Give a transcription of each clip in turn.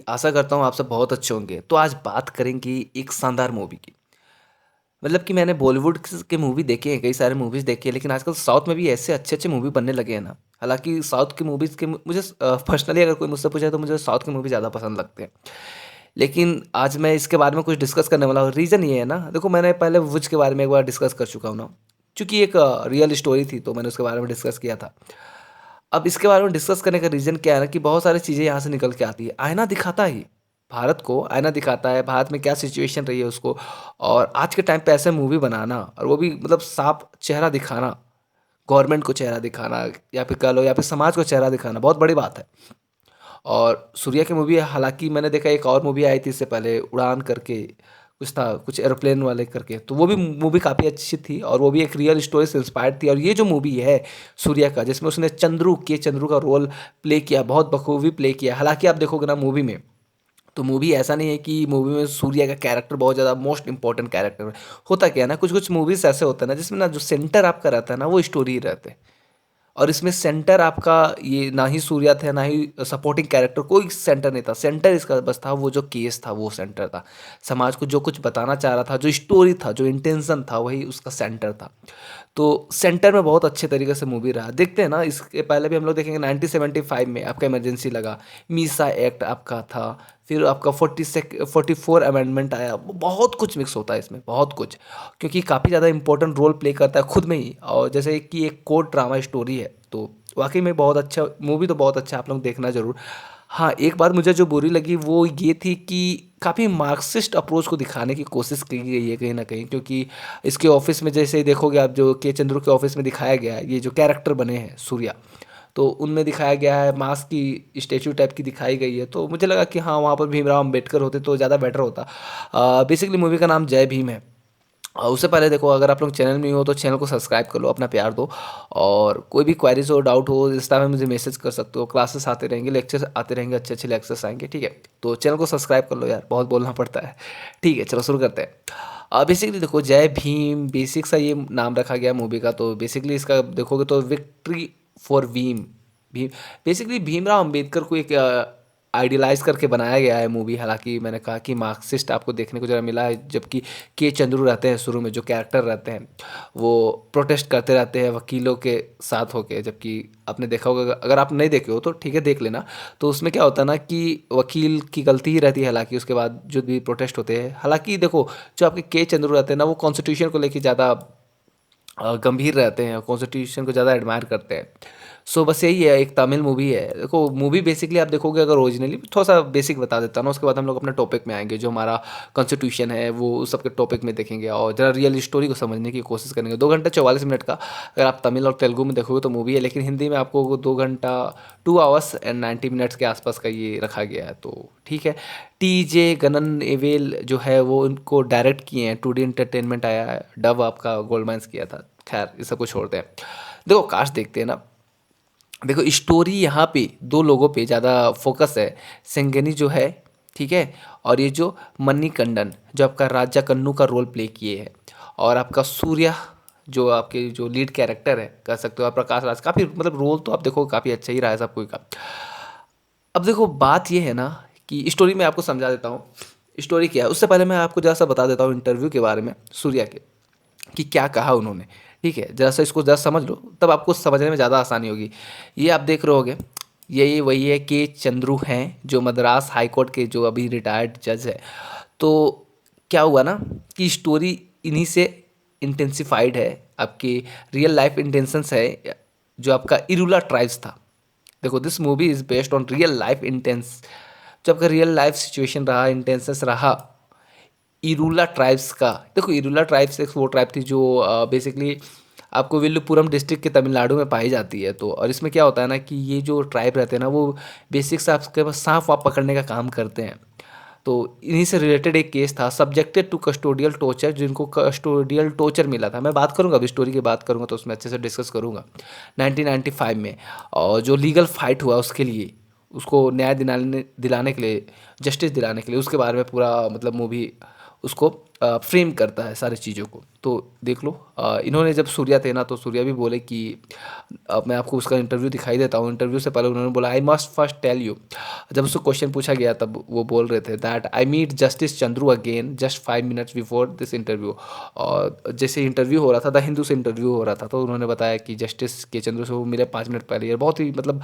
आशा करता हूँ आप सब बहुत अच्छे होंगे। तो आज बात करेंगे एक शानदार मूवी की। मतलब कि मैंने बॉलीवुड के मूवी देखे हैं, कई सारे मूवीज़ देखे हैं, लेकिन आजकल साउथ में भी ऐसे अच्छे-अच्छे मूवी बनने लगे हैं ना। हालाँकि साउथ की मूवीज़ के मुझे पर्सनली अगर कोई मुझसे पूछे तो मुझे साउथ की मूवी ज़्यादा पसंद लगते हैं। लेकिन आज मैं इसके बारे में कुछ डिस्कस करने वाला हूँ। रीज़न ये है ना, देखो मैंने पहले वुच के बारे में एक बार डिस्कस कर चुका हूँ ना। चूँकि एक रियल स्टोरी थी तो मैंने उसके बारे में डिस्कस किया था। अब इसके बारे में डिस्कस करने का रीज़न क्या है ना कि बहुत सारी चीज़ें यहाँ से निकल के आती है। आईना दिखाता ही, भारत को आईना दिखाता है, भारत में क्या सिचुएशन रही है उसको और आज के टाइम पे ऐसे मूवी बनाना और वो भी मतलब साफ चेहरा दिखाना, गवर्नमेंट को चेहरा दिखाना या फिर कह लो या फिर समाज को चेहरा दिखाना बहुत बड़ी बात है। और सूर्या की मूवी हालाँकि मैंने देखा एक और मूवी आई थी इससे पहले उड़ान करके कुछ था, कुछ एरोप्लेन वाले करके, तो वो भी मूवी काफ़ी अच्छी थी और वो भी एक रियल स्टोरी से इंस्पायर्ड थी और ये जो मूवी है सूर्या का जिसमें उसने चंद्रू का रोल प्ले किया, बहुत बखूबी प्ले किया। हालाँकि आप देखोगे ना मूवी में, तो मूवी ऐसा नहीं है कि मूवी में सूर्या का कैरेक्टर बहुत ज़्यादा मोस्ट इंपॉर्टेंट कैरेक्टर है। होता क्या है ना, कुछ-कुछ मूवीज़ ऐसे होते हैं ना जिसमें ना जो सेंटर आपका रहता है ना वो स्टोरी ही रहते हैं। और इसमें सेंटर आपका ये ना ही सूर्या था ना ही सपोर्टिंग कैरेक्टर कोई सेंटर नहीं था। सेंटर इसका बस था वो जो केस था वो सेंटर था। समाज को जो कुछ बताना चाह रहा था, जो स्टोरी था, जो इंटेंशन था वही उसका सेंटर था। तो सेंटर में बहुत अच्छे तरीके से मूवी रहा। देखते हैं ना इसके पहले भी हम लोग देखेंगे 1975 में आपका इमरजेंसी लगा, मीसा एक्ट आपका था, फिर आपका 44 अमेंडमेंट आया। बहुत कुछ मिक्स होता है इसमें, बहुत कुछ। क्योंकि काफ़ी ज़्यादा इंपॉर्टेंट रोल प्ले करता है खुद में ही और जैसे कि एक कोर्ट ड्रामा स्टोरी है, तो वाक़ई में बहुत अच्छा मूवी तो बहुत अच्छा है, आप लोग देखना ज़रूर। हाँ, एक बात मुझे जो बुरी लगी वो ये थी कि काफ़ी मार्क्सिस्ट अप्रोच को दिखाने की कोशिश की गई है कहीं न कहीं क्योंकि इसके ऑफ़िस में जैसे ही देखोगे आप जो के चंद्रू के ऑफ़िस में दिखाया गया है, ये जो कैरेक्टर बने हैं सूर्या, तो उनमें दिखाया गया है माँस की स्टैच्यू टाइप की दिखाई गई है, तो मुझे लगा कि हाँ, वहाँ पर भीमराव अम्बेडकर होते तो ज़्यादा बेटर होता। बेसिकली मूवी का नाम जय भीम है। उससे पहले देखो अगर आप लोग चैनल में हो तो चैनल को सब्सक्राइब कर लो, अपना प्यार दो और कोई भी क्वेरीज हो डाउट हो इंस्टा में मुझे मैसेज कर सकते हो। क्लासेस आते रहेंगे, लेक्चर्स आते रहेंगे, अच्छे अच्छे लेक्चर्स आएंगे, ठीक है। तो चैनल को सब्सक्राइब कर लो यार, बहुत बोलना पड़ता है। ठीक है, चलो शुरू करते हैं। बेसिकली देखो जय भीम बेसिक सा ये नाम रखा गया मूवी का, तो बेसिकली इसका देखोगे तो victory for Bhim basically Bhimrao Ambedkar को एक आइडियलाइज़ करके बनाया गया है मूवी। हालाँकि मैंने कहा कि मार्क्सिस्ट आपको देखने को ज़रा मिला है, जबकि के चंद्रू रहते हैं शुरू में जो कैरेक्टर रहते हैं, वो प्रोटेस्ट करते रहते हैं वकीलों के साथ होके। जबकि आपने देखा होगा, अगर आप नहीं देखे हो तो ठीक है देख लेना। तो उसमें क्या होता है ना कि वकील की गलती ही रहती है हालाँकि उसके बाद जो भी प्रोटेस्ट होते हैं। हालाँकि देखो जो आपके के चंद्रू रहते हैं ना वो कॉन्स्टिट्यूशन को लेके ज़्यादा गंभीर रहते हैं, कॉन्स्टिट्यूशन को ज़्यादा एडमायर करते हैं। सो बस यही है, एक तमिल मूवी है। देखो मूवी बेसिकली आप देखोगे अगर ओरिजिनली थोड़ा सा बेसिक बता देता हूँ ना, उसके बाद हम लोग अपने टॉपिक में आएंगे जो हमारा कॉन्स्टिट्यूशन है वो उस सब के टॉपिक में देखेंगे और ज़रा रियल स्टोरी को समझने की कोशिश करेंगे। 2 घंटे 44 मिनट का अगर आप तमिल और तेलुगु में देखोगे तो मूवी है, लेकिन हिंदी में आपको 2 घंटा 2 आवर्स एंड 90 मिनट्स के आसपास का ये रखा गया है, तो ठीक है। टीजे गनन एवेल जो है वो उनको डायरेक्ट किए हैं, 2D एंटरटेनमेंट आया है, डब आपका गोल्डमाइंस किया था। खैर ये सब को छोड़ते हैं। देखो कास्ट देखते हैं ना, देखो स्टोरी यहाँ पे दो लोगों पे ज़्यादा फोकस है। सिंगनी जो है, ठीक है, और ये जो मन्नीकंदन जो आपका राजा कन्नू का रोल प्ले किए हैं, और आपका सूर्या जो आपके जो लीड कैरेक्टर है कह सकते हो आप, प्रकाश राज काफ़ी मतलब रोल तो आप देखो काफ़ी अच्छा ही रहा है सब कोई का। अब देखो बात ये है ना कि स्टोरी में आपको समझा देता हूँ स्टोरी क्या है। उससे पहले मैं आपको जरा सा बता देता हूँ इंटरव्यू के बारे में सूर्या के, कि क्या कहा उन्होंने। ठीक है, जरा सा इसको जरा समझ लो तब आपको समझने में ज़्यादा आसानी होगी। ये आप देख रहे होगे, यही वही है के चंद्रू हैं जो मद्रास हाई कोर्ट के जो अभी रिटायर्ड जज है। तो क्या हुआ ना कि स्टोरी इन्हीं से इंटेंसिफाइड है, आपकी रियल लाइफ इंटेंशंस है जो आपका इरूला ट्राइब्स था। देखो this movie is based on real life intense, जो आपका रियल लाइफ सिचुएशन रहा, इंटेंसेस रहा इरूला ट्राइब्स का। देखो इरूला ट्राइब्स एक वो ट्राइब थी जो बेसिकली आपको विल्लुपुरम डिस्ट्रिक्ट के तमिलनाडु में पाई जाती है। तो और इसमें क्या होता है ना कि ये जो ट्राइब रहते हैं ना वो बेसिक से आपके पास सांप वाप पकड़ने का काम करते हैं। तो इन्हीं से रिलेटेड एक केस था, सब्जेक्टेड टू कस्टोडियल टॉर्चर, जिनको कस्टोडियल टॉर्चर मिला था। मैं बात करूंगा अभी स्टोरी की बात करूंगा तो उसमें अच्छे से डिस्कस करूंगा। 1995 में और जो लीगल फाइट हुआ उसके लिए, उसको न्याय दिलाने दिलाने के लिए, जस्टिस दिलाने के लिए, उसके बारे में पूरा मतलब मूवी उसको फ्रेम करता है सारी चीज़ों को। तो देख लो, इन्होंने जब सूर्या थे ना, तो सूर्या भी बोले कि मैं आपको उसका इंटरव्यू दिखाई देता हूँ। इंटरव्यू से पहले उन्होंने बोला, I must first tell you, जब उसको क्वेश्चन पूछा गया तब वो बोल रहे थे that I meet Justice Chandru again just 5 minutes before this interview. और जैसे इंटरव्यू हो रहा था, द हिंदू से इंटरव्यू हो रहा था, तो उन्होंने बताया कि जस्टिस के चंद्रू से वो मिले 5 मिनट पहले। यार बहुत ही मतलब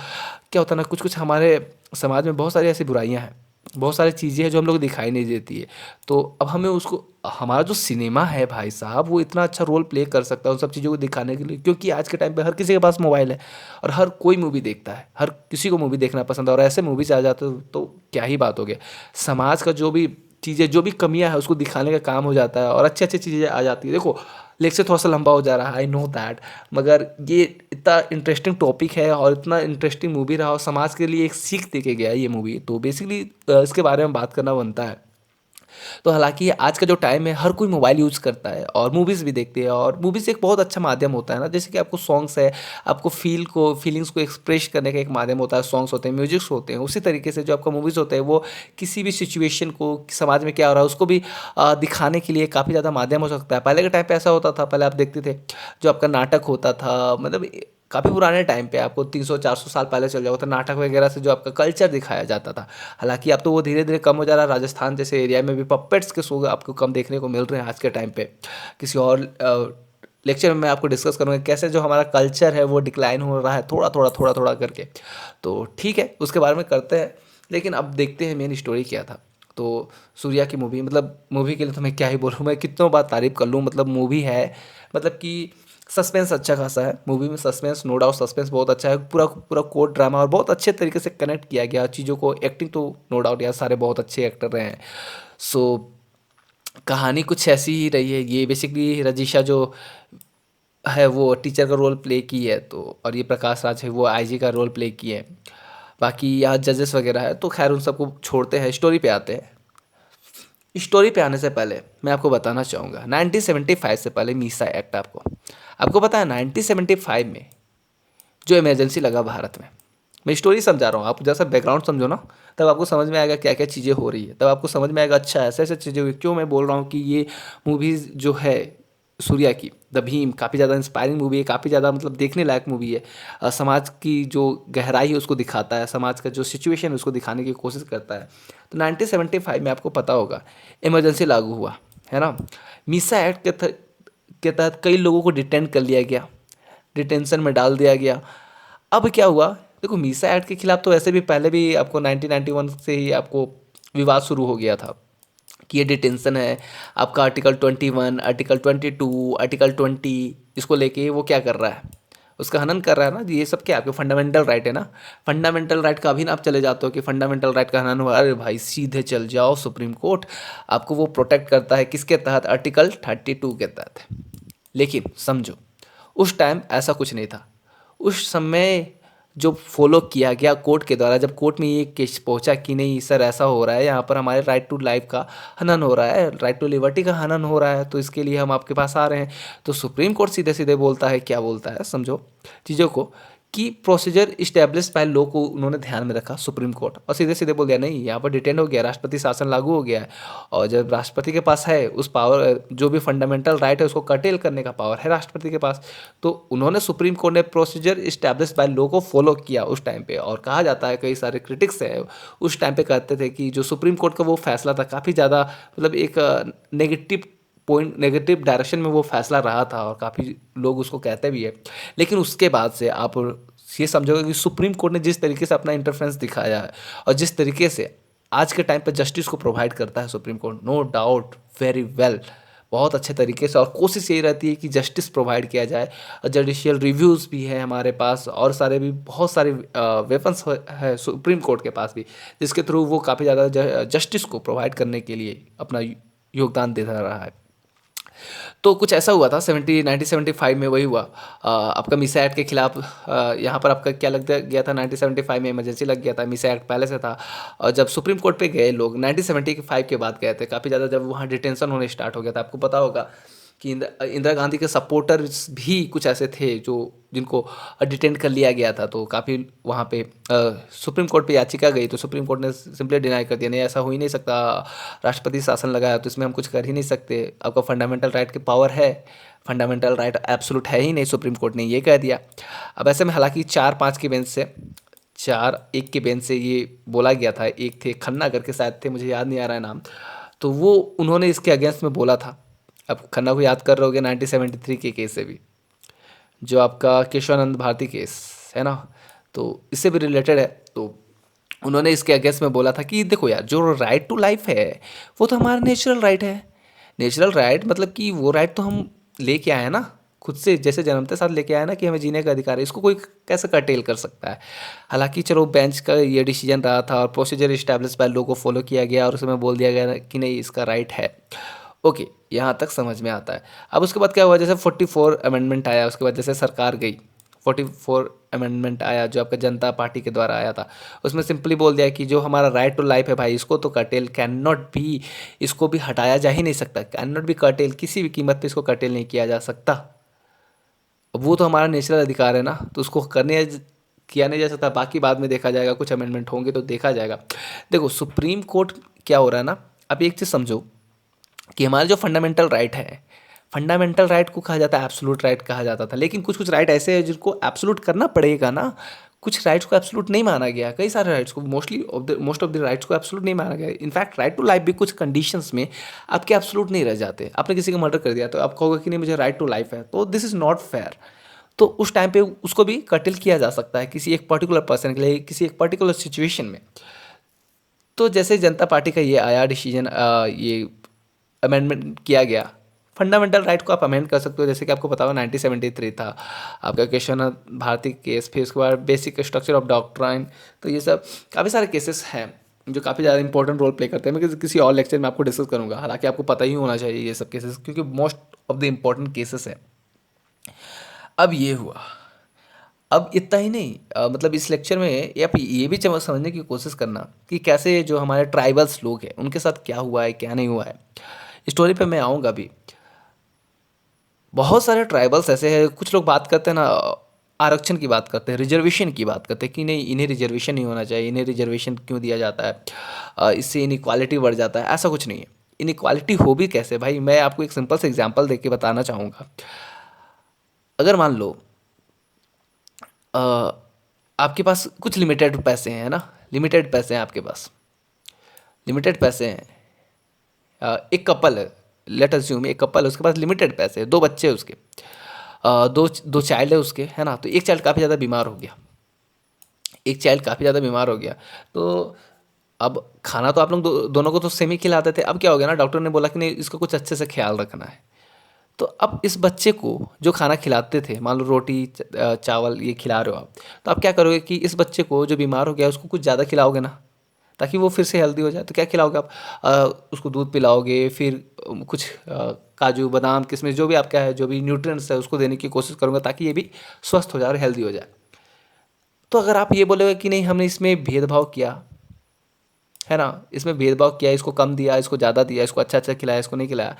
क्या होता है ना, कुछ कुछ हमारे समाज में बहुत सारी ऐसी बुराइयां हैं, बहुत सारी चीज़ें हैं जो हम लोग को दिखाई नहीं देती है। तो अब हमें उसको, हमारा जो सिनेमा है भाई साहब, वो इतना अच्छा रोल प्ले कर सकता है उन सब चीज़ों को दिखाने के लिए, क्योंकि आज के टाइम पे हर किसी के पास मोबाइल है और हर कोई मूवी देखता है, हर किसी को मूवी देखना पसंद है। और ऐसे मूवीज आ जाते तो क्या ही बात हो गया। समाज का जो भी चीज़ें, जो भी कमियां है, उसको दिखाने का काम हो जाता है और अच्छी अच्छी चीज़ें आ जाती है। देखो, लेक्चर थोड़ा सा लंबा हो जा रहा है, आई नो दैट, मगर ये इतना इंटरेस्टिंग टॉपिक है और इतना इंटरेस्टिंग मूवी रहा और समाज के लिए एक सीख दे के गया है ये मूवी, तो बेसिकली इसके बारे में बात करना बनता है। तो हालांकि आज का जो टाइम है, हर कोई मोबाइल यूज़ करता है और मूवीज़ भी देखते हैं, और मूवीज़ एक बहुत अच्छा माध्यम होता है ना, जैसे कि आपको सॉन्ग्स है, आपको फीलिंग्स को एक्सप्रेस करने का एक माध्यम होता है, सॉन्ग्स होते हैं, म्यूजिक्स होते हैं। उसी तरीके से जो आपका मूवीज़ होते हैं, वो किसी भी सिचुएशन को, समाज में क्या हो रहा है, उसको भी दिखाने के लिए काफ़ी ज़्यादा माध्यम हो सकता है। पहले के टाइम पे ऐसा होता था, पहले आप देखते थे जो आपका नाटक होता था, मतलब काफ़ी पुराने टाइम पे, आपको 300-400 साल पहले चल जाओ, तो नाटक वगैरह से जो आपका कल्चर दिखाया जाता था। हालाँकि अब तो वो धीरे-धीरे कम हो जा रहा है, राजस्थान जैसे एरिया में भी पपेट्स के शो आपको कम देखने को मिल रहे हैं आज के टाइम पे। किसी और लेक्चर में मैं आपको डिस्कस करूँगा कैसे जो हमारा कल्चर है वो डिक्लाइन हो रहा है, थोड़ा-थोड़ा, थोड़ा-थोड़ा करके। तो ठीक है, उसके बारे में करते हैं, लेकिन अब देखते हैं मेन स्टोरी क्या था। तो सूर्या की मूवी, मतलब मूवी के लिए तो मैं क्या ही बोलूँ, मैं कितनों बार तारीफ़ कर लूँ, मतलब मूवी है, मतलब कि सस्पेंस अच्छा खासा है मूवी में, सस्पेंस नो डाउट, सस्पेंस बहुत अच्छा है, पूरा पूरा कोर्ट ड्रामा और बहुत अच्छे तरीके से कनेक्ट किया गया चीज़ों को। एक्टिंग तो नो डाउट यार, सारे बहुत अच्छे एक्टर रहे हैं। सो कहानी कुछ ऐसी ही रही है। ये बेसिकली रजिशा जो है वो टीचर का रोल प्ले की है, तो और ये प्रकाश राज है वो आईजी का रोल प्ले किए हैं। बाकी यहाँ जजेस वगैरह है, तो खैर उन सबको छोड़ते हैं, स्टोरी पे आते हैं। स्टोरी पे आने से पहले मैं आपको बताना चाहूँगा, 1975 से पहले मीसा एक्ट, आपको आपको पता है 1975 में जो इमरजेंसी लगा भारत में। मैं स्टोरी समझा रहा हूँ, आप जैसा बैकग्राउंड समझो ना, तब आपको समझ में आएगा क्या क्या चीज़ें हो रही है, तब आपको समझ में आएगा अच्छा ऐसे ऐसे चीज़ें हुई। क्यों मैं बोल रहा हूँ कि ये मूवीज़ जो है सूर्या की, द भीम, काफ़ी ज़्यादा इंस्पायरिंग मूवी है, काफ़ी ज़्यादा मतलब देखने लायक मूवी है। समाज की जो गहराई है उसको दिखाता है, समाज का जो सिचुएशन है उसको दिखाने की कोशिश करता है। तो 1975 में आपको पता होगा इमरजेंसी लागू हुआ, है ना। मीसा एक्ट के तहत कई लोगों को डिटेन कर लिया गया, डिटेंशन में डाल दिया गया। अब क्या हुआ, देखो मीसा एक्ट के खिलाफ तो ऐसे भी पहले भी आपको 1991 से ही आपको विवाद शुरू हो गया था कि ये डिटेंशन है आपका, आर्टिकल 21, आर्टिकल 22, आर्टिकल 20, इसको लेके वो क्या कर रहा है, उसका हनन कर रहा है ना। ये सब क्या आपके फंडामेंटल राइट है ना। फंडामेंटल राइट का अभी ना आप चले जाते हो कि फंडामेंटल राइट का हनन हुआ, अरे भाई सीधे चल जाओ सुप्रीम कोर्ट, आपको वो प्रोटेक्ट करता है किसके तहत, आर्टिकल 32 के तहत। लेकिन समझो उस टाइम ऐसा कुछ नहीं था। उस समय जो फॉलो किया गया कोर्ट के द्वारा, जब कोर्ट में ये केस पहुंचा कि नहीं सर ऐसा हो रहा है, यहाँ पर हमारे राइट टू लाइफ का हनन हो रहा है, राइट टू लिबर्टी का हनन हो रहा है, तो इसके लिए हम आपके पास आ रहे हैं। तो सुप्रीम कोर्ट सीधे सीधे बोलता है, क्या बोलता है समझो चीज़ों को, कि प्रोसीजर इस्टेब्लिश बाय लॉ को उन्होंने ध्यान में रखा सुप्रीम कोर्ट, और सीधे सीधे बोल दिया नहीं यहाँ पर डिटेंड हो गया, राष्ट्रपति शासन लागू हो गया है। और जब राष्ट्रपति के पास है उस पावर, जो भी फंडामेंटल राइट है उसको कर्टेल करने का पावर है राष्ट्रपति के पास। तो उन्होंने, सुप्रीम कोर्ट ने प्रोसीजर इस्टेब्लिश बाय लॉ को फॉलो किया उस टाइम पे। और कहा जाता है, कई सारे क्रिटिक्स है उस टाइम पे कहते थे कि जो सुप्रीम कोर्ट का वो फैसला था काफ़ी ज़्यादा, मतलब एक नेगेटिव पॉइंट, नेगेटिव डायरेक्शन में वो फैसला रहा था, और काफ़ी लोग उसको कहते भी है। लेकिन उसके बाद से आप ये समझोगे कि सुप्रीम कोर्ट ने जिस तरीके से अपना इंटरफेरेंस दिखाया है और जिस तरीके से आज के टाइम पर जस्टिस को प्रोवाइड करता है supreme court, no doubt very well, बहुत अच्छे तरीके से। और कोशिश यही रहती है कि जस्टिस प्रोवाइड किया जाए। और जुडिशियल रिव्यूज़ भी है हमारे पास, और सारे भी बहुत सारे वेपन्स है सुप्रीम कोर्ट के पास भी, जिसके थ्रू वो काफ़ी ज़्यादा जस्टिस को प्रोवाइड करने के लिए अपना योगदान देता रहा है। तो कुछ ऐसा हुआ था 1975 में, वही हुआ आपका मीसा एक्ट के खिलाफ। यहाँ पर आपका क्या लग गया था, 1975 में इमरजेंसी लग गया था, मीसा एक्ट पहले से था। और जब सुप्रीम कोर्ट पे गए लोग 1975 के बाद गए थे, काफ़ी ज़्यादा जब वहाँ डिटेंशन होने स्टार्ट हो गया था, आपको पता होगा कि इंदिरा गांधी के सपोर्टर्स भी कुछ ऐसे थे जो जिनको डिटेन कर लिया गया था। तो काफ़ी वहाँ पे सुप्रीम कोर्ट पे याचिका गई, तो सुप्रीम कोर्ट ने सिंपली डिनाई कर दिया, नहीं ऐसा हो ही नहीं सकता, राष्ट्रपति शासन लगाया तो इसमें हम कुछ कर ही नहीं सकते, आपका फंडामेंटल राइट की पावर है, फंडामेंटल राइट एब्सोल्यूट है ही नहीं, सुप्रीम कोर्ट ने ये कह दिया। अब ऐसे में हालांकि 4-5 की बेंच से 4-1 के बेंच से ये बोला गया था, एक थे खन्ना करके शायद थे, मुझे याद नहीं आ रहा है नाम, तो वो उन्होंने इसके अगेंस्ट में बोला था। अब खन्ना को याद कर रहे होगे 1973 के केस से भी, जो आपका केशवानंद भारती केस है ना, तो इससे भी रिलेटेड है। तो उन्होंने इसके अगेंस्ट में बोला था कि देखो यार, जो राइट टू लाइफ है वो तो हमारा नेचुरल राइट है। नेचुरल राइट मतलब कि वो राइट तो हम लेके आए हैं ना, खुद से जैसे जन्मते साथ लेके आए ना कि हमें जीने का अधिकार है, इसको कोई कैसे कर्टेल कर सकता है। हालांकि चलो बेंच का ये डिसीजन रहा था और प्रोसीजर इस्टेब्लिश बाय लोगों को फॉलो किया गया और उसमें बोल दिया गया कि नहीं इसका राइट है। ओके, यहाँ तक समझ में आता है। अब उसके बाद क्या हुआ, जैसे 44 अमेंडमेंट आया, उसके बाद जैसे सरकार गई, 44 अमेंडमेंट आया जो आपका जनता पार्टी के द्वारा आया था, उसमें सिंपली बोल दिया कि जो हमारा राइट टू लाइफ है भाई, इसको तो कर्टेल कैन नॉट भी, इसको भी हटाया जा ही नहीं सकता, कैन नॉट भी कर्टेल, किसी भी कीमत पे इसको कर्टेल नहीं किया जा सकता। अब वो तो हमारा नेचुरल अधिकार है ना, तो उसको करने किया नहीं जा सकता, बाकी बाद में देखा जाएगा, कुछ अमेंडमेंट होंगे तो देखा जाएगा। देखो सुप्रीम कोर्ट क्या हो रहा है ना, अब एक चीज़ समझो कि हमारे जो फंडामेंटल राइट है, फंडामेंटल राइट को कहा जाता है एब्सोल्यूट राइट कहा जाता था, लेकिन कुछ कुछ राइट ऐसे हैं जिनको एब्सोल्यूट करना पड़ेगा ना। कुछ राइट्स को एब्सोल्यूट नहीं माना गया, कई सारे राइट्स को, मोस्ट ऑफ द राइट्स को एब्सोल्यूट नहीं माना गया। इनफैक्ट राइट टू लाइफ भी कुछ कंडीशंस में आपके एब्सोल्यूट नहीं रह जाते। आपने किसी का मर्डर कर दिया तो आप कहोगे कि नहीं मुझे राइट टू लाइफ है, तो दिस इज़ नॉट फेयर। तो उस टाइम पे उसको भी कर्टेल किया जा सकता है किसी एक पर्टिकुलर पर्सन के लिए, किसी एक पर्टिकुलर सिचुएशन में। तो जैसे जनता पार्टी का ये आया डिसीजन, ये अमेंडमेंट किया गया, फंडामेंटल राइट को आप अमेंड कर सकते हो, जैसे कि आपको पता होगा 1973 था आपका केशवनाथ भारती केस, फिर उसके बाद बेसिक स्ट्रक्चर ऑफ डॉक्ट्राइन। तो ये सब काफ़ी सारे केसेस हैं जो काफ़ी ज़्यादा इंपॉर्टेंट रोल प्ले करते हैं। मैं किसी और लेक्चर में आपको डिस्कस करूँगा, हालांकि आपको पता ही होना चाहिए ये सब केसेस, क्योंकि most of the important cases हैं। अब ये हुआ, अब इतना ही नहीं, मतलब इस लेक्चर में ये आप ये भी समझने की कोशिश करना कि कैसे जो हमारे ट्राइबल्स लोग हैं उनके साथ क्या हुआ है क्या नहीं हुआ है। स्टोरी पे मैं आऊँगा भी। बहुत सारे ट्राइबल्स ऐसे हैं, कुछ लोग बात करते हैं ना, आरक्षण की बात करते हैं, रिजर्वेशन की बात करते हैं कि नहीं इन्हें रिजर्वेशन नहीं होना चाहिए, इन्हें रिजर्वेशन क्यों दिया जाता है, इससे इनइक्वालिटी बढ़ जाता है। ऐसा कुछ नहीं है। इनइक्वालिटी हो भी कैसे भाई, मैं आपको एक सिंपल से एग्जांपल दे के बताना चाहूँगा। अगर मान लो अ, आपके पास कुछ लिमिटेड पैसे हैं ना, लिमिटेड पैसे हैं आपके पास, लिमिटेड पैसे हैं, एक कपल है, लेट अज्यूम एक कपल है, उसके पास लिमिटेड पैसे हैं, 2 बच्चे हैं उसके, दो दो चाइल्ड है उसके, है ना। तो एक चाइल्ड काफ़ी ज़्यादा बीमार हो गया, एक चाइल्ड काफ़ी ज़्यादा बीमार हो गया। तो अब खाना तो आप लोग दोनों को तो सेम ही खिलाते थे, अब क्या हो गया ना, डॉक्टर ने बोला कि नहीं इसको कुछ अच्छे से ख्याल रखना है। तो अब इस बच्चे को जो खाना खिलाते थे, मान लो रोटी चावल ये खिला रहे हो आप, तो आप क्या करोगे कि इस बच्चे को जो बीमार हो गया उसको कुछ ज़्यादा खिलाओगे ना, ताकि वो फिर से हेल्दी हो जाए। तो क्या खिलाओगे आप, उसको दूध पिलाओगे, फिर कुछ काजू बादाम किशमिश जो भी आपका है, जो भी न्यूट्रिएंट्स है उसको देने की कोशिश करूँगा ताकि ये भी स्वस्थ हो जाए और हेल्दी हो जाए। तो अगर आप ये बोलोगे कि नहीं हमने इसमें भेदभाव किया है ना, इसमें भेदभाव किया, इसको कम दिया, इसको ज़्यादा दिया, इसको अच्छा अच्छा खिलाया, इसको नहीं खिलाया,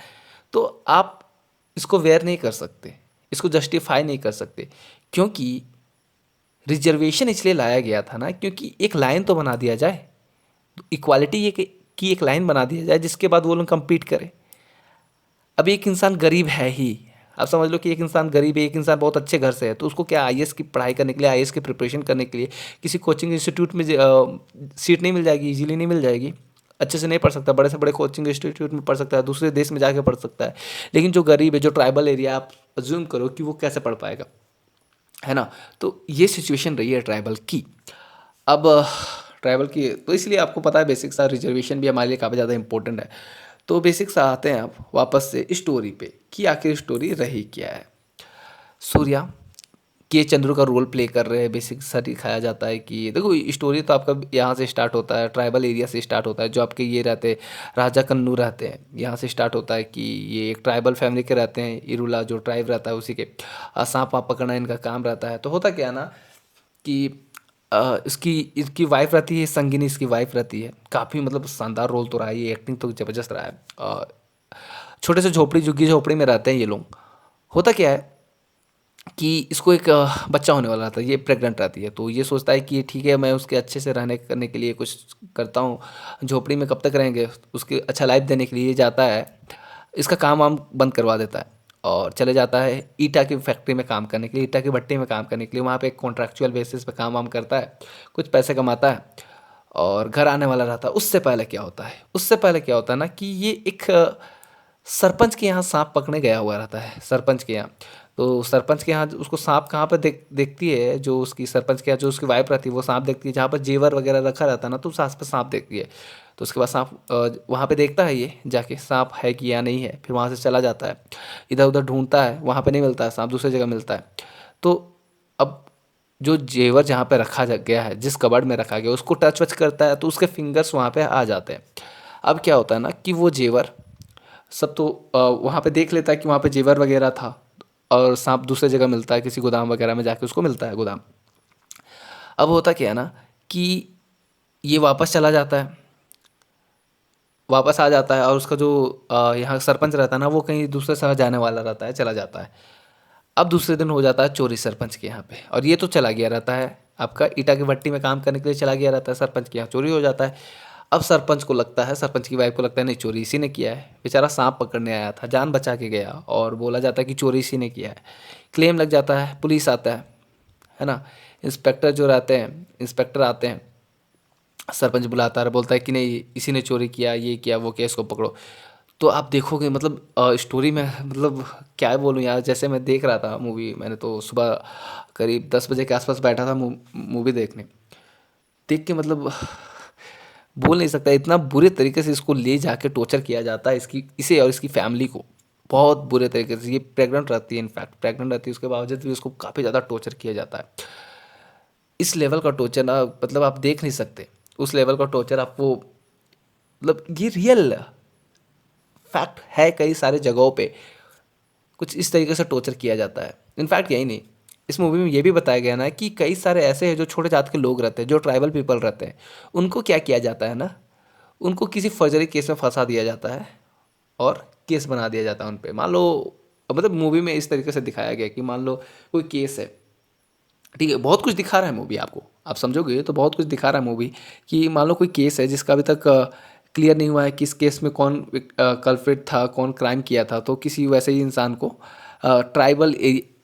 तो आप इसको वेयर नहीं कर सकते, इसको जस्टिफाई नहीं कर सकते। क्योंकि रिजर्वेशन इसलिए लाया गया था ना, क्योंकि एक लाइन तो बना दिया जाए, इक्वालिटी ये की एक लाइन बना दिया जाए जिसके बाद वो लोग compete करें। अब एक इंसान गरीब है ही, आप समझ लो कि एक इंसान गरीब है, एक इंसान बहुत अच्छे घर से है, तो उसको क्या आईएएस की पढ़ाई करने के लिए, आईएएस की प्रिपरेशन करने के लिए किसी कोचिंग इंस्टीट्यूट में सीट नहीं मिल जाएगी, इजीली नहीं मिल जाएगी, अच्छे से नहीं पढ़ सकता, बड़े से बड़े कोचिंग इंस्टीट्यूट में पढ़ सकता है, दूसरे देश में जाके पढ़ सकता है। लेकिन जो गरीब है, जो ट्राइबल एरिया, आप अज्यूम करो कि वो कैसे पढ़ पाएगा, है ना। तो ये सिचुएशन रही है ट्राइबल की। अब ट्राइबल की, तो इसलिए आपको पता है बेसिक सा रिजर्वेशन भी हमारे लिए काफ़ी ज़्यादा इंपॉर्टेंट है। तो बेसिक सा आते हैं आप वापस से स्टोरी पे कि आखिर स्टोरी रही क्या है। सूर्या के चंद्रू का रोल प्ले कर रहे हैं, बेसिक सा दिखाया जाता है कि देखो स्टोरी तो आपका यहाँ से स्टार्ट होता है, ट्राइबल एरिया से स्टार्ट होता है, जो आपके ये रहते राजा कन्नू रहते हैं, यहाँ से स्टार्ट होता है कि ये एक ट्राइबल फैमिली के रहते हैं, इरुला जो ट्राइब रहता है उसी के सांप वाप पकड़ना इनका काम रहता है। तो होता क्या है ना कि इसकी इसकी वाइफ रहती है संगिनी, इसकी वाइफ रहती है, काफ़ी मतलब शानदार रोल तो रहा है, ये एक्टिंग तो ज़बरदस्त रहा है। छोटे से झोपड़ी झुग्गी झोपड़ी में रहते हैं ये लोग। होता क्या है कि इसको एक बच्चा होने वाला रहता है, ये प्रेग्नेंट रहती है, तो ये सोचता है कि ठीक है मैं उसके अच्छे से रहने करने के लिए कुछ करता हूँ, झोपड़ी में कब तक रहेंगे, उसकी अच्छा लाइफ देने के लिए ये जाता है, इसका काम वाम बंद करवा देता है और चले जाता है ईटा की फैक्ट्री में काम करने के लिए, ईटा की भट्टी में काम करने के लिए। वहाँ पे एक कॉन्ट्रैक्चुअल बेसिस पे काम वाम करता है, कुछ पैसे कमाता है और घर आने वाला रहता है। उससे पहले क्या होता है, उससे पहले क्या होता है ना कि ये एक सरपंच के यहाँ सांप पकड़ने गया हुआ रहता है, सरपंच के यहाँ। तो सरपंच के यहाँ उसको सांप कहाँ पर देखती है, जो उसकी सरपंच के यहाँ जो उसकी वाइफ रहती है वो सांप देखती है, जहाँ पर जेवर वगैरह रखा रहता है ना, तो उस आस पास सांप देखती है। तो उसके बाद सांप वहाँ पे देखता है ये जाके सांप है कि या नहीं है, फिर वहाँ से चला जाता है, इधर उधर ढूंढता है, वहाँ पे नहीं मिलता है सांप, दूसरी जगह मिलता है। तो अब जो जेवर जहाँ पे रखा गया है, जिस कबर्ड में रखा गया, उसको टच वच करता है तो उसके फिंगर्स वहाँ पे आ जाते हैं। अब क्या होता है ना कि वो जेवर सब तो वहाँ पे देख लेता है कि वहाँ पे जेवर वगैरह था, और सांप दूसरे जगह मिलता है, किसी गोदाम वगैरह में जाके उसको मिलता है गोदाम। अब होता क्या है ना कि ये वापस चला जाता है, वापस आ जाता है, और उसका जो यहाँ सरपंच रहता है ना वो कहीं दूसरे शहर जाने वाला रहता है, चला जाता है। अब दूसरे दिन हो जाता है चोरी सरपंच के यहाँ पे, और ये तो चला गया रहता है आपका ईटा की भट्टी में काम करने के लिए चला गया रहता है, सरपंच के यहाँ चोरी हो जाता है। अब सरपंच को लगता है, सरपंच की वाइफ को लगता है नहीं चोरी इसी ने किया है, बेचारा सांप पकड़ने आया था, जान बचा के गया, और बोला जाता है कि चोरी इसी ने किया है। क्लेम लग जाता है, पुलिस आता है ना, इंस्पेक्टर जो रहते हैं, इंस्पेक्टर आते हैं, सरपंच बुलाता है, बोलता है कि नहीं इसी ने चोरी किया, ये किया वो किया, इसको पकड़ो। तो आप देखोगे मतलब स्टोरी में मतलब क्या बोलूँ यार, जैसे मैं देख रहा था मूवी, मैंने तो सुबह करीब 10 बजे के आसपास बैठा था मूवी देखने, देख के मतलब बोल नहीं सकता, इतना बुरे तरीके से इसको ले जाके टॉर्चर किया जाता है, इसकी इसे और इसकी फैमिली को बहुत बुरे तरीके से। ये प्रेग्नेंट रहती है, इनफैक्ट प्रेग्नेंट रहती है, उसके बावजूद भी उसको काफ़ी ज़्यादा टॉर्चर किया जाता है। इस लेवल का टॉर्चर ना मतलब आप देख नहीं सकते, उस लेवल का टॉर्चर आपको, मतलब ये रियल फैक्ट है, कई सारे जगहों पे कुछ इस तरीके से टॉर्चर किया जाता है। इनफैक्ट यही नहीं, इस मूवी में ये भी बताया गया ना कि कई सारे ऐसे हैं जो छोटे जात के लोग रहते हैं, जो ट्राइबल पीपल रहते हैं, उनको क्या किया जाता है ना, उनको किसी फर्जरी केस में फंसा दिया जाता है और केस बना दिया जाता है उन पे। मान लो मतलब मूवी में इस तरीके से दिखाया गया कि मान लो कोई केस है, ठीक है, बहुत कुछ दिखा रहा है मूवी आपको, आप समझोगे तो बहुत कुछ दिखा रहा है मूवी, कि मान लो कोई केस है जिसका अभी तक क्लियर नहीं हुआ है कि इस केस में कौन कल्प्रिट था, कौन क्राइम किया था, तो किसी वैसे ही इंसान को, ट्राइबल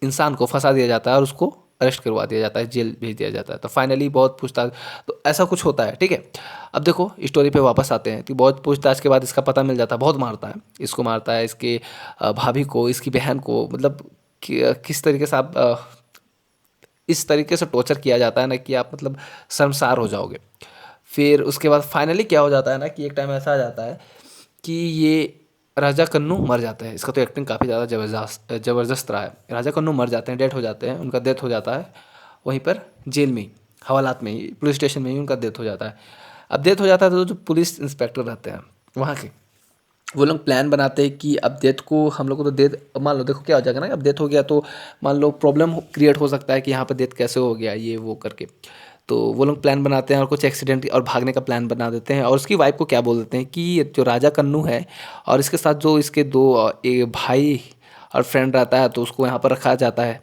इंसान को फंसा दिया जाता है और उसको अरेस्ट करवा दिया जाता है, जेल भेज दिया जाता है। तो फाइनली बहुत पूछताछ, तो ऐसा कुछ होता है, ठीक है। अब देखो स्टोरी पे वापस आते हैं, कि बहुत पूछताछ के बाद इसका पता मिल जाता है, बहुत मारता है इसको, मारता है इसके भाभी को, इसकी बहन को, मतलब किस तरीके से आप इस तरीके से टॉर्चर किया जाता है ना कि आप मतलब शर्मसार हो जाओगे। फिर उसके बाद फाइनली क्या हो जाता है ना कि एक टाइम ऐसा आ जाता है कि ये राजा कन्नू मर जाते हैं। इसका तो एक्टिंग काफ़ी ज़्यादा ज़बरदस्त रहा है। राजा कन्नू मर जाते हैं, डेथ हो जाते हैं, उनका डेथ हो जाता है वहीं पर जेल में ही, हवालात में ही, पुलिस स्टेशन में ही उनका डेथ हो जाता है। अब डेथ हो जाता है तो जो पुलिस इंस्पेक्टर रहते हैं वहाँ के, वो लोग प्लान बनाते हैं कि अब डेथ को हम लोग को तो डेथ, मान लो देखो क्या हो जाएगा ना, अब डेथ हो गया तो मान लो प्रॉब्लम क्रिएट हो सकता है कि यहाँ पर डेथ कैसे हो गया ये वो करके। तो वो लोग प्लान बनाते हैं और कुछ एक्सीडेंट और भागने का प्लान बना देते हैं, और उसकी वाइफ को क्या बोल देते हैं कि ये जो राजा कन्नू है और इसके साथ जो इसके दो भाई और फ्रेंड रहता है, तो उसको यहाँ पर रखा जाता है,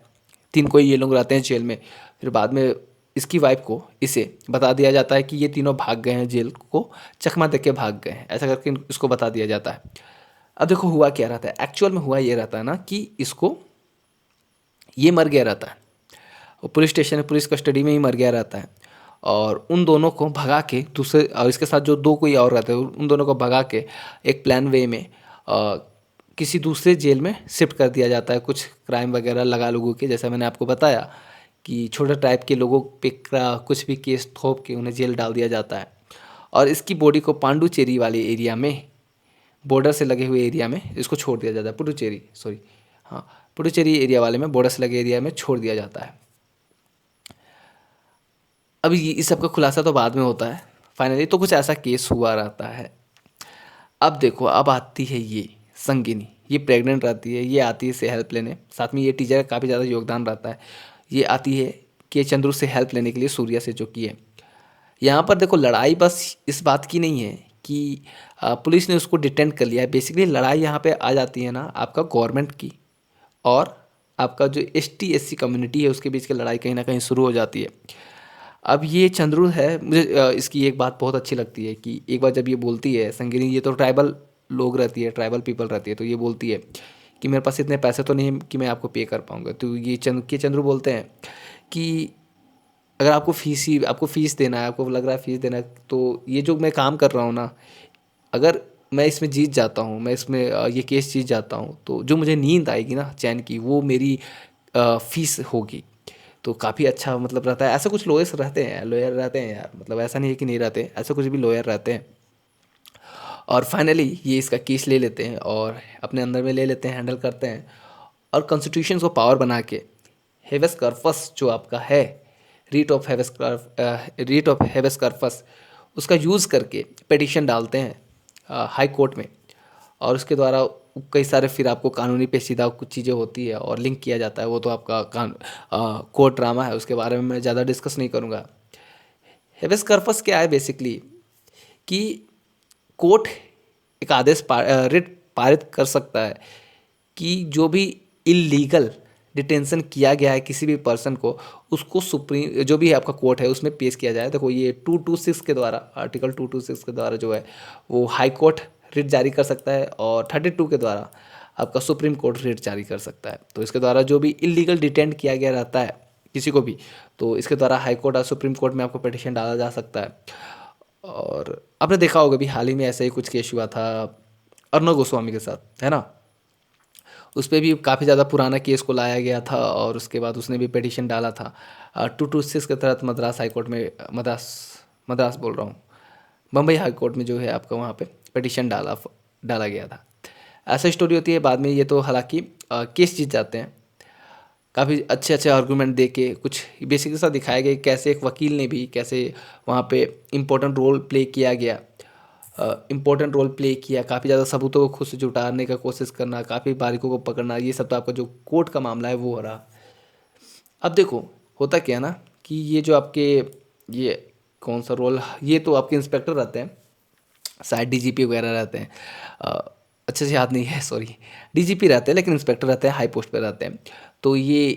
तीन कोई ये लोग रहते हैं जेल में। फिर बाद में इसकी वाइफ को इसे बता दिया जाता है कि ये तीनों भाग गए हैं, जेल को चकमा दे के भाग गए हैं, ऐसा करके इसको बता दिया जाता है। अब देखो हुआ क्या रहता है, एक्चुअल में हुआ ये रहता है ना कि इसको, ये मर गया रहता है, वो पुलिस स्टेशन में पुलिस कस्टडी में ही मर गया रहता है, और उन दोनों को भगा के दूसरे, और इसके साथ जो दो कोई और रहते हैं उन दोनों को भगा के एक प्लान वे में किसी दूसरे जेल में शिफ्ट कर दिया जाता है, कुछ क्राइम वगैरह लगा लोगों के, जैसा मैंने आपको बताया कि छोटे टाइप के लोगों पे कुछ भी केस थोप के उन्हें जेल डाल दिया जाता है। और इसकी बॉडी को पांडुचेरी वाले एरिया में, बॉर्डर से लगे हुए एरिया में इसको छोड़ दिया जाता है, पुडुचेरी सॉरी, हाँ पुडुचेरी एरिया वाले में, बॉर्डर से लगे एरिया में छोड़ दिया जाता है। अभी इस सब का खुलासा तो बाद में होता है, फाइनली तो कुछ ऐसा केस हुआ रहता है। अब देखो अब आती है ये संगिनी, ये प्रेग्नेंट रहती है, ये आती है से हेल्प लेने, साथ में ये टीचर का काफ़ी ज़्यादा योगदान रहता है। ये आती है कि चंद्रू से हेल्प लेने के लिए, सूर्या से जो की है। यहाँ पर देखो लड़ाई बस इस बात की नहीं है कि पुलिस ने उसको डिटेंड कर लिया है। बेसिकली लड़ाई यहाँ पे आ जाती है ना आपका गवर्नमेंट की और आपका जो एसटी एससी कम्युनिटी है उसके बीच की लड़ाई कहीं ना कहीं शुरू हो जाती है। अब ये चंद्रू है, मुझे इसकी एक बात बहुत अच्छी लगती है कि एक बार जब ये बोलती है संगिनी, ये तो ट्राइबल लोग रहती है, ट्राइबल पीपल रहती है, तो ये बोलती है कि मेरे पास इतने पैसे तो नहीं है कि मैं आपको पे कर पाऊँगा। तो ये चंद्रू बोलते हैं कि अगर आपको फ़ीस देना है, आपको लग रहा है फ़ीस देना है, तो ये जो मैं काम कर रहा हूँ ना, अगर मैं इसमें जीत जाता हूँ, मैं इसमें ये केस जीत जाता हूँ, तो जो मुझे नींद आएगी ना चैन की, वो मेरी फ़ीस होगी। तो काफ़ी अच्छा मतलब रहता है। ऐसे कुछ लॉयर रहते हैं यार, मतलब ऐसा नहीं है कि नहीं रहते, ऐसे कुछ भी लॉयर रहते हैं। और फाइनली ये इसका केस ले लेते हैं और अपने अंदर में ले लेते हैं, हैंडल करते हैं और कॉन्स्टिट्यूशन को पावर बना के हेवेस कॉर्पस जो आपका है, रीट ऑफ हेवेस कॉर्पस, उसका यूज़ करके पिटीशन डालते हैं हाई कोर्ट में। और उसके द्वारा कई सारे फिर आपको कानूनी पेचीदा कुछ चीज़ें होती है और लिंक किया जाता है। वो तो आपका कोर्ट ड्रामा है, उसके बारे में मैं ज़्यादा डिस्कस नहीं करूँगा। हेवेस कॉर्पस क्या है बेसिकली कि कोर्ट एक रिट पारित कर सकता है कि जो भी इलीगल डिटेंशन किया गया है किसी भी पर्सन को, उसको सुप्रीम जो भी आपका कोर्ट है उसमें पेश किया जाए। देखो ये 226 के द्वारा, आर्टिकल 226 के द्वारा जो है वो हाई कोर्ट रिट जारी कर सकता है और 32 के द्वारा आपका सुप्रीम कोर्ट रिट जारी कर सकता है। तो इसके द्वारा जो भी इलीगल डिटेंट किया गया रहता है किसी को भी, तो इसके द्वारा हाई कोर्ट और सुप्रीम कोर्ट में आपको पिटीशन डाला जा सकता है। और आपने देखा होगा भी हाल ही में ऐसा ही कुछ केस हुआ था अर्णव गोस्वामी के साथ, है ना। उस पर भी काफ़ी ज़्यादा पुराना केस को लाया गया था और उसके बाद उसने भी पिटीशन डाला था 226 के तहत मद्रास हाई कोर्ट में, मद्रास बोल रहा हूँ, बम्बई हाई कोर्ट में जो है आपका वहाँ पे पिटीशन डाला गया था। ऐसा स्टोरी होती है। बाद में ये तो हालांकि केस जीत जाते हैं, काफ़ी अच्छे अच्छे आर्गूमेंट दे के कुछ बेसिकली सा दिखाया गया कि कैसे एक वकील ने भी कैसे वहाँ पे इम्पोर्टेंट रोल प्ले किया गया, काफ़ी ज़्यादा सबूतों को खुद से जुटाने का कोशिश करना, काफ़ी बारीकों को पकड़ना, ये सब तो आपका जो कोर्ट का मामला है वो हो रहा। अब देखो होता क्या है ना कि ये जो आपके ये कौन सा रोल, ये तो आपके इंस्पेक्टर रहते हैं, शायद डीजीपी वगैरह रहते हैं, अच्छे से याद नहीं है, सॉरी, डीजीपी रहते हैं लेकिन इंस्पेक्टर रहते हैं, हाई पोस्ट पे रहते हैं। तो ये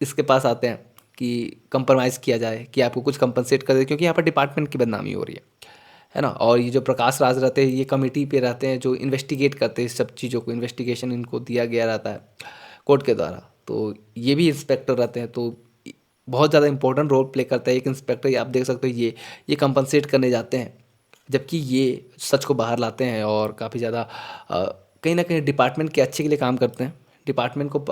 इसके पास आते हैं कि कंप्रोमाइज़ किया जाए कि आपको कुछ कंपनसेट कर दे, क्योंकि यहाँ पर डिपार्टमेंट की बदनामी हो रही है ना। और ये जो प्रकाश राज रहते हैं ये कमेटी पे रहते हैं जो इन्वेस्टिगेट करते हैं सब चीज़ों को, इन्वेस्टिगेशन इनको दिया गया रहता है कोर्ट के द्वारा। तो ये भी इंस्पेक्टर रहते हैं, तो बहुत ज़्यादा इंपॉर्टेंट रोल प्ले करता है एक इंस्पेक्टर। आप देख सकते हो ये कंपनसेट करने जाते हैं, जबकि ये सच को बाहर लाते हैं और काफ़ी ज़्यादा कहीं ना कहीं डिपार्टमेंट के अच्छे के लिए काम करते हैं। डिपार्टमेंट को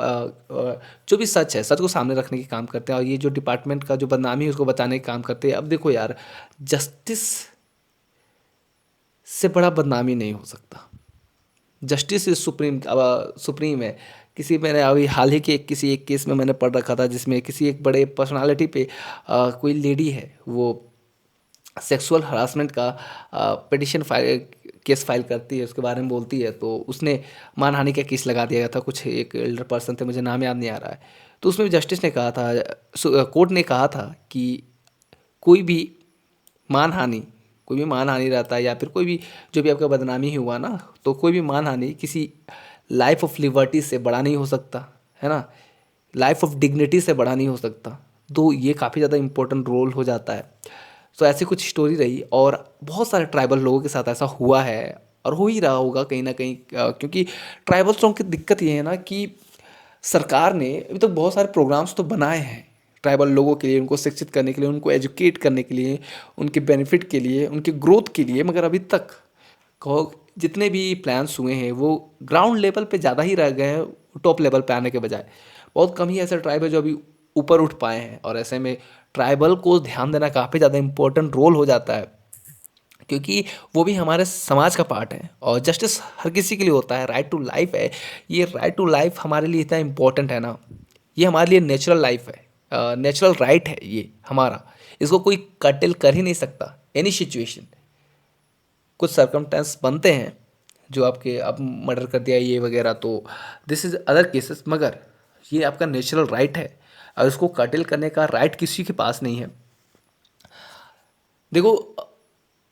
जो भी सच है सच को सामने रखने की काम करते हैं, और ये जो डिपार्टमेंट का जो बदनामी है उसको बचाने का काम करते हैं। अब देखो यार, जस्टिस से बड़ा बदनामी नहीं हो सकता। जस्टिस इज सुप्रीम, सुप्रीम है। मैंने अभी हाल ही के किसी एक केस में मैंने पढ़ रखा था जिसमें किसी एक बड़े पर्सनालिटी पे कोई लेडी है, वो सेक्सुअल हरासमेंट का केस फाइल करती है, उसके बारे में बोलती है। तो उसने मानहानि का केस लगा दिया गया था, कुछ एक एल्डर पर्सन थे, मुझे नाम याद नहीं आ रहा है। तो उसमें भी जस्टिस ने कहा था, कोर्ट ने कहा था कि कोई भी मानहानि रहता है या फिर कोई भी जो भी आपका बदनामी ही हुआ ना, तो कोई भी मानहानि किसी लाइफ ऑफ लिबर्टी से बड़ा नहीं हो सकता, है ना, लाइफ ऑफ डिग्निटी से बड़ा नहीं हो सकता। तो ये काफ़ी ज़्यादा इंपॉर्टेंट रोल हो जाता है। तो ऐसी कुछ स्टोरी रही और बहुत सारे ट्राइबल लोगों के साथ ऐसा हुआ है और हो ही रहा होगा कहीं ना कहीं, क्योंकि ट्राइबल्स लोगों की दिक्कत ये है ना कि सरकार ने अभी तक बहुत सारे प्रोग्राम्स तो बनाए हैं ट्राइबल लोगों के लिए, उनको शिक्षित करने के लिए, उनको एजुकेट करने के लिए, उनके बेनिफिट के लिए, उनके ग्रोथ के लिए, मगर अभी तक कहो जितने भी प्लान्स हुए हैं वो ग्राउंड लेवल पे ज़्यादा ही रह गए हैं, टॉप लेवल पे आने के बजाय। बहुत कम ही ऐसे ट्राइब है जो अभी ऊपर उठ पाए हैं, और ऐसे में ट्राइबल को ध्यान देना काफ़ी ज़्यादा इंपॉर्टेंट रोल हो जाता है, क्योंकि वो भी हमारे समाज का पार्ट है। और जस्टिस हर किसी के लिए होता है, राइट टू लाइफ है, ये राइट टू लाइफ हमारे लिए इतना इम्पोर्टेंट है ना, ये हमारे लिए नेचुरल लाइफ है, नेचुरल राइट है ये हमारा, इसको कोई कर्टेल कर ही नहीं सकता। एनी सिचुएशन, कुछ सर्कमस्टेंस बनते हैं जो आपके अब मर्डर कर दिया ये वगैरह, तो दिस इज़ अदर केसेस, मगर ये आपका नेचुरल राइट है और इसको कर्टेल करने का राइट किसी के पास नहीं है। देखो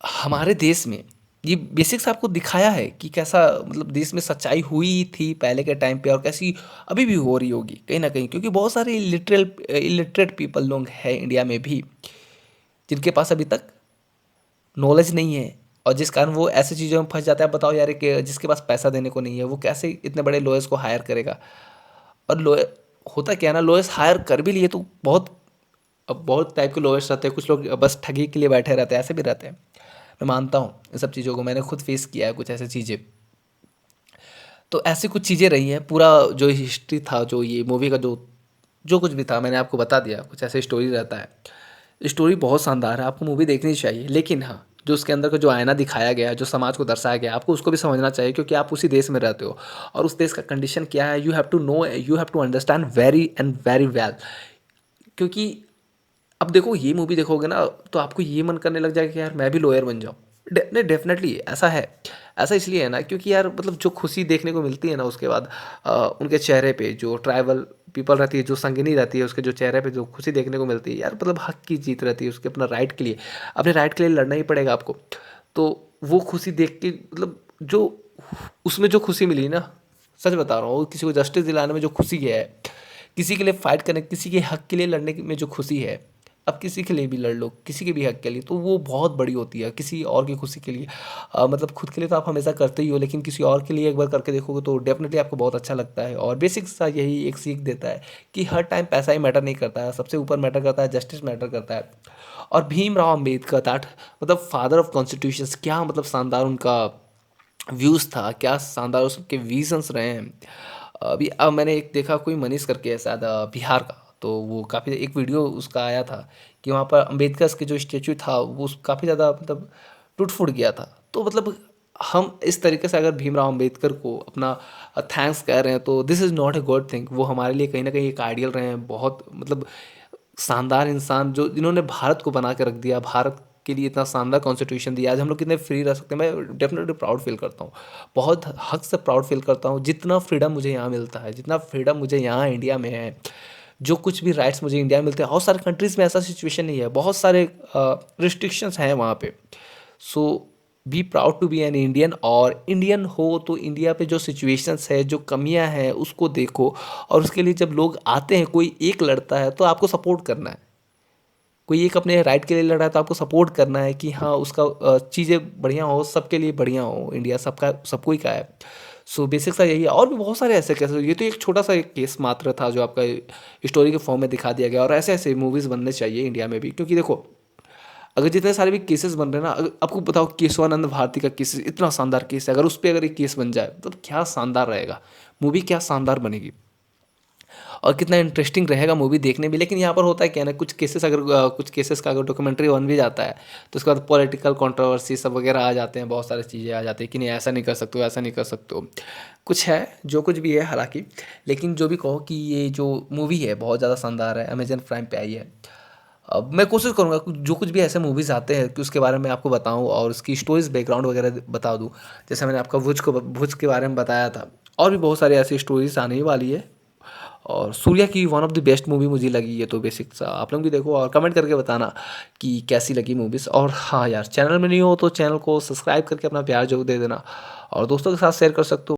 हमारे देश में ये बेसिक्स आपको दिखाया है कि कैसा मतलब देश में सच्चाई हुई थी पहले के टाइम पे और कैसी अभी भी हो रही होगी कहीं ना कहीं, क्योंकि बहुत सारे इलिटरेट पीपल लोग हैं इंडिया में भी जिनके पास अभी तक नॉलेज नहीं है, और जिस कारण वो ऐसी चीज़ों में फंस जाता है। बताओ यार कि जिसके पास पैसा देने को नहीं है वो कैसे इतने बड़े लॉयर्स को हायर करेगा। और लॉयर होता क्या है ना, लॉयर्स हायर कर भी लिए तो बहुत, अब बहुत टाइप के लॉयर्स रहते हैं, कुछ लोग बस ठगी के लिए बैठे रहते हैं, ऐसे भी रहते हैं। मैं मानता हूँ इन सब चीज़ों को, मैंने खुद फेस किया है कुछ ऐसी चीज़ें। तो ऐसी कुछ चीज़ें रही हैं, पूरा जो हिस्ट्री था, जो ये मूवी का जो जो कुछ भी था मैंने आपको बता दिया, कुछ ऐसे स्टोरी रहता है। स्टोरी बहुत शानदार है, आपको मूवी देखनी चाहिए, लेकिन हाँ जो उसके अंदर का जो आईना दिखाया गया है, जो समाज को दर्शाया गया है, आपको उसको भी समझना चाहिए, क्योंकि आप उसी देश में रहते हो और उस देश का कंडीशन क्या है, you have to know, you have to understand very and very well. क्योंकि अब देखो ये मूवी देखोगे ना तो आपको ये मन करने लग जाएगा कि यार मैं भी लॉयर बन जाऊँ। नहीं, डेफिनेटली ऐसा है। ऐसा इसलिए है ना क्योंकि यार मतलब जो खुशी देखने को मिलती है ना उसके बाद उनके चेहरे पे, जो ट्राइबल पीपल रहती है, जो संगिनी रहती है, उसके जो चेहरे पे जो खुशी देखने को मिलती है यार, मतलब हक की जीत रहती है उसके, अपना राइट के लिए, अपने राइट के लिए लड़ना ही पड़ेगा आपको। तो वो खुशी देख के मतलब जो उसमें जो खुशी मिली ना, सच बता रहा हूँ, किसी को जस्टिस दिलाने में जो खुशी है, किसी के लिए फाइट करने, किसी के हक के लिए लड़ने में जो खुशी है, अब किसी के लिए भी लड़ लो, किसी के भी हक के लिए, तो वो बहुत बड़ी होती है किसी और की खुशी के लिए। मतलब खुद के लिए तो आप हमेशा करते ही हो, लेकिन किसी और के लिए एक बार करके देखोगे तो डेफिनेटली आपको बहुत अच्छा लगता है। और बेसिक सा यही एक सीख देता है कि हर टाइम पैसा ही मैटर नहीं करता है, सबसे ऊपर मैटर करता है जस्टिस मैटर करता है। और भीमराव अम्बेडकर दैट मतलब फादर ऑफ कॉन्स्टिट्यूशन, क्या मतलब शानदार उनका व्यूज़ था, क्या शानदार उसके विजन्स रहे हैं। अभी अब मैंने एक देखा, कोई मनीष करके है शायद बिहार का, तो वो काफ़ी एक वीडियो उसका आया था कि वहाँ पर अम्बेडकर के जो स्टेचू था वो काफ़ी ज़्यादा मतलब टूट फूट गया था। तो मतलब हम इस तरीके से अगर भीमराव अम्बेडकर को अपना थैंक्स कह रहे हैं तो this is not a good thing. वो हमारे लिए कहीं ना कहीं एक आइडियल रहे हैं, बहुत मतलब शानदार इंसान, जो जिन्होंने भारत को बना के रख दिया, भारत के लिए इतना शानदार कॉन्स्टिट्यूशन दिया, आज हम लोग कितने फ्री रह सकते हैं। मैं डेफिनेटली प्राउड फील करता हूँ, बहुत हक से प्राउड फील करता हूँ। जितना फ्रीडम मुझे यहाँ मिलता है, जितना फ्रीडम मुझे यहाँ इंडिया में है, जो कुछ भी राइट्स मुझे इंडिया में मिलते हैं, बहुत सारे कंट्रीज़ में ऐसा सिचुएशन नहीं है, बहुत सारे रिस्ट्रिक्शंस हैं वहाँ पे। So be proud to be an Indian, और इंडियन हो तो इंडिया पे जो सिचुएशंस है, जो कमियां हैं उसको देखो, और उसके लिए जब लोग आते हैं, कोई एक लड़ता है तो आपको सपोर्ट करना है, कोई एक अपने राइट के लिए लड़ रहा है तो आपको सपोर्ट करना है कि हाँ उसका चीज़ें बढ़िया हो, सबके लिए बढ़िया हो, इंडिया सबका सबको ही का है। सो बेसिक सा यही है, और भी बहुत सारे ऐसे केस, ये तो एक छोटा सा एक केस मात्र था जो आपका स्टोरी के फॉर्म में दिखा दिया गया। और ऐसे ऐसे मूवीज़ बनने चाहिए इंडिया में भी, क्योंकि देखो अगर जितने सारे भी केसेस बन रहे हैं ना, अगर आपको बताओ केशवानंद भारती का केस इतना शानदार केस है, अगर उस पर अगर एक केस बन जाए तो क्या शानदार रहेगा, मूवी क्या शानदार बनेगी और कितना इंटरेस्टिंग रहेगा मूवी देखने में। लेकिन यहाँ पर होता है क्या ना, कुछ केसेस अगर कुछ केसेस का अगर डॉक्यूमेंट्री बन भी जाता है तो उसके बाद पॉलिटिकल कंट्रोवर्सी सब वगैरह आ जाते हैं, बहुत सारी चीज़ें आ जाती है कि नहीं ऐसा नहीं कर सकते हो, ऐसा नहीं कर सकते हो, कुछ है जो कुछ भी है हालांकि। लेकिन जो भी कहो कि ये जो मूवी है बहुत ज़्यादा शानदार है, अमेजन प्राइम पे आई है। अब मैं कोशिश करूँगा जो कुछ भी ऐसे मूवीज़ आते हैं कि उसके बारे में आपको बताऊँ और उसकी स्टोरीज बैकग्राउंड वगैरह बता दूँ। जैसे मैंने आपका भुज के बारे में बताया था, और भी बहुत सारी ऐसी स्टोरीज आने ही वाली है। और सूर्या की one of the best movie मुझे लगी है, तो बेसिक सा आप लोग भी देखो और कमेंट करके बताना कि कैसी लगी मूवीज़। और हाँ यार, चैनल में नहीं हो तो चैनल को सब्सक्राइब करके अपना प्यार जरूर दे देना, और दोस्तों के साथ शेयर कर सकते हो।